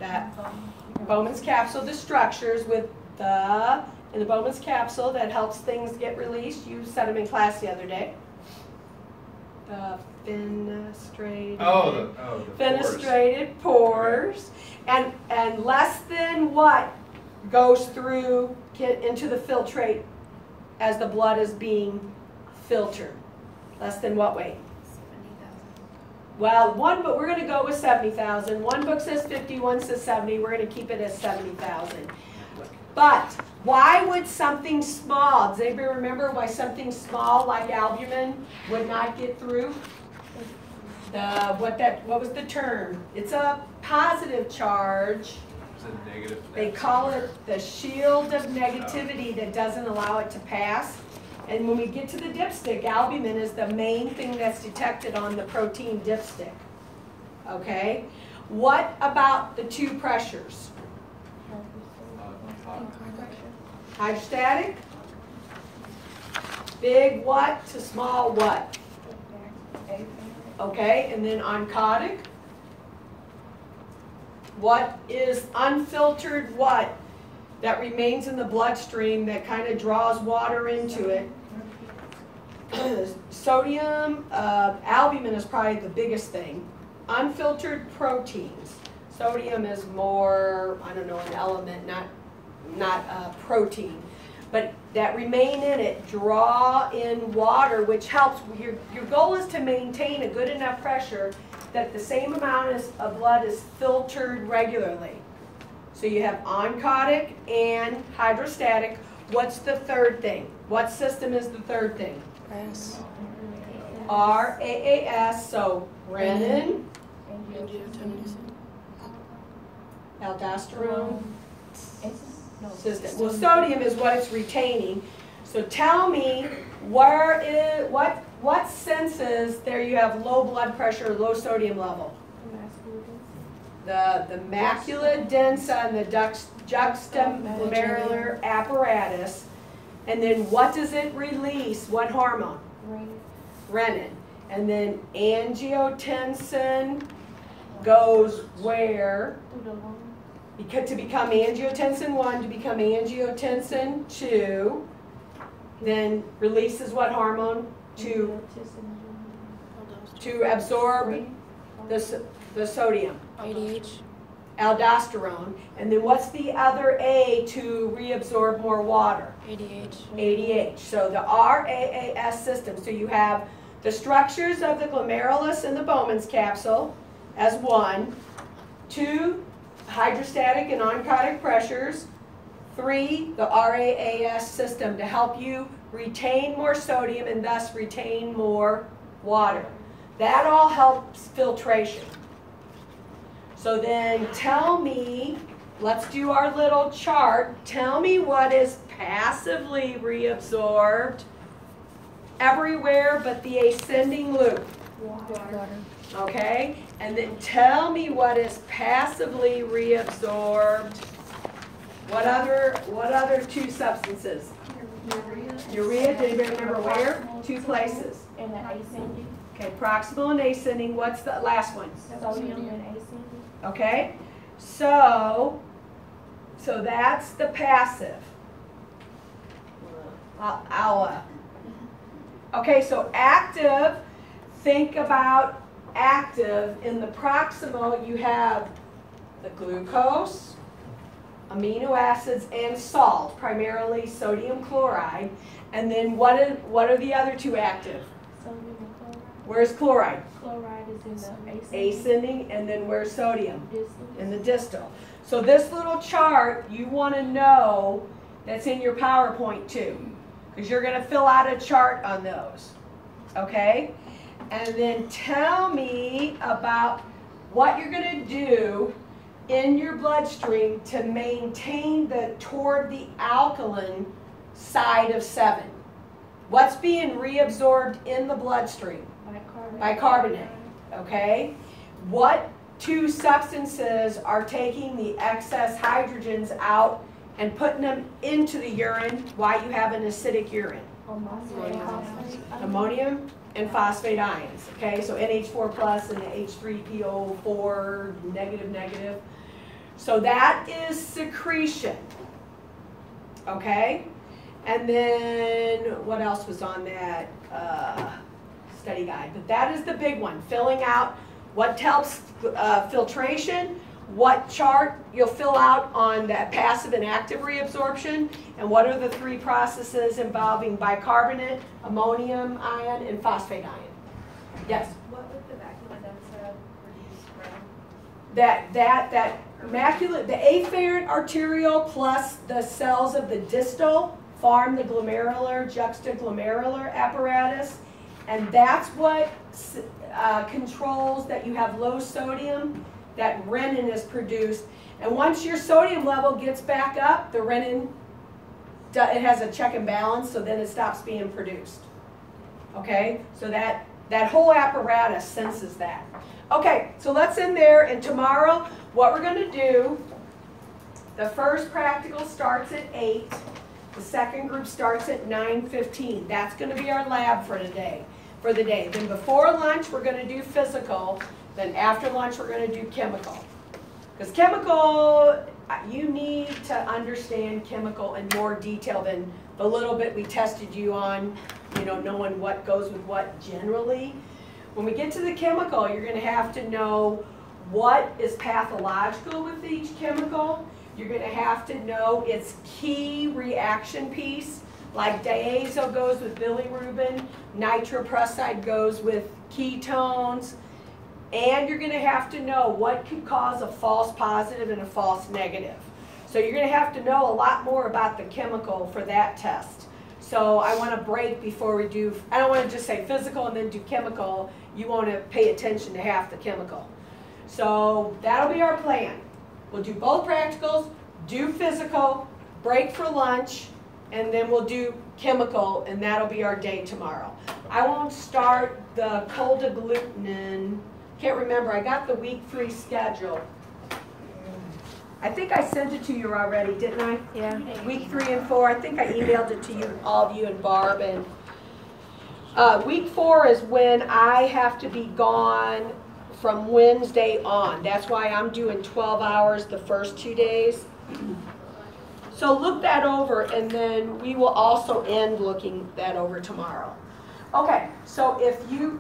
that Bowman's capsule, the structures with the, in the Bowman's capsule that helps things get released. You said them in class the other day. The fenestrated, fenestrated pores. And less than what goes through, get into the filtrate as the blood is being filtered? Less than what weight? 70,000. Well, but we're going to go with 70,000. One book says 50, one says 70. We're going to keep it as 70,000. But why would something small, does anybody remember why something small like albumin would not get through? What was the term? It's a positive charge. It's a negative. They call it the shield of negativity that doesn't allow it to pass. And when we get to the dipstick, albumin is the main thing that's detected on the protein dipstick. Okay? What about the two pressures? Hydrostatic? Big what to small what? Okay, and then oncotic? What is unfiltered what that remains in the bloodstream that kind of draws water into it? Sodium, albumin is probably the biggest thing. Unfiltered proteins. Sodium is more, I don't know, an element, not a protein. But that remain in it draw in water, which helps. Your goal is to maintain a good enough pressure that the same amount of blood is filtered regularly. So you have oncotic and hydrostatic. What's the third thing? What system is the third thing? RAAS, so renin, aldosterone system. Well, sodium is what it's retaining. So tell me what senses there you have low blood pressure, low sodium level? The macula densa and the juxtaglomerular apparatus. And then what does it release? What hormone? Renin. And then angiotensin goes where? Because to become angiotensin 1, to become angiotensin 2, then releases what hormone? To absorb the sodium. ADH. Aldosterone. And then what's the other A to reabsorb more water? ADH. ADH. So the RAAS system. So you have the structures of the glomerulus and the Bowman's capsule as one. 2, hydrostatic and oncotic pressures. 3, the RAAS system to help you retain more sodium and thus retain more water. That all helps filtration. So then tell me, let's do our little chart. Tell me what is passively reabsorbed everywhere but the ascending loop. Water. Okay? And then tell me what is passively reabsorbed. What other two substances? Urea. Do you remember where? 2 places. And the ascending. Okay, proximal and ascending. What's the last one? Sodium and ascending. Okay, so that's the passive. Okay, so active, think about active. In the proximal, you have the glucose, amino acids, and salt, primarily sodium chloride. And then what are the other 2 active? Sodium and chloride. Where's chloride? Chloride is in the ascending. Ascending, and then where's sodium? Distal. In the distal. So this little chart, you want to know that's in your PowerPoint too, because you're going to fill out a chart on those. Okay? And then tell me about what you're going to do in your bloodstream to maintain toward the alkaline side of 7. What's being reabsorbed in the bloodstream? Bicarbonate. Okay? What 2 substances are taking the excess hydrogens out and putting them into the urine? Why you have an acidic urine? Ammonium and phosphate ions. Okay, so NH4 plus and the H3PO4 negative. So that is secretion. Okay? And then what else was on that study guide? But that is the big one, filling out what helps filtration, what chart you'll fill out on that passive and active reabsorption, and what are the 3 processes involving bicarbonate, ammonium ion, and phosphate ion. Yes? What would the vacuum density produce from? That macula, the afferent arteriole plus the cells of the distal form the glomerular, juxtaglomerular apparatus, and that's what controls that you have low sodium, that renin is produced. And once your sodium level gets back up, the renin, it has a check and balance, so then it stops being produced. Okay, so that whole apparatus senses that. Okay, so let's end there, and tomorrow what we're going to do, the first practical starts at 8, the second group starts at 9:15. That's going to be our lab for today, for the day. Then before lunch we're going to do physical, then after lunch we're going to do chemical. Because chemical, you need to understand chemical in more detail than the little bit we tested you on, you know, knowing what goes with what generally. When we get to the chemical, you're going to have to know what is pathological with each chemical. You're going to have to know its key reaction piece, like diazo goes with bilirubin, nitroprusside goes with ketones, and you're going to have to know what could cause a false positive and a false negative. So you're going to have to know a lot more about the chemical for that test. So I want to break before we do, I don't want to just say physical and then do chemical. You want to pay attention to half the chemical. So that'll be our plan. We'll do both practicals, do physical, break for lunch, and then we'll do chemical, and that'll be our day tomorrow. I won't start the cold agglutinin. Can't remember, I got the week 3 schedule. I think I sent it to you already, didn't I? Yeah. Week 3 and 4, I think I emailed it to you, all of you and Barb. And week 4 is when I have to be gone from Wednesday on. That's why I'm doing 12 hours the first 2 days. So look that over, and then we will also end looking that over tomorrow. Okay, so if you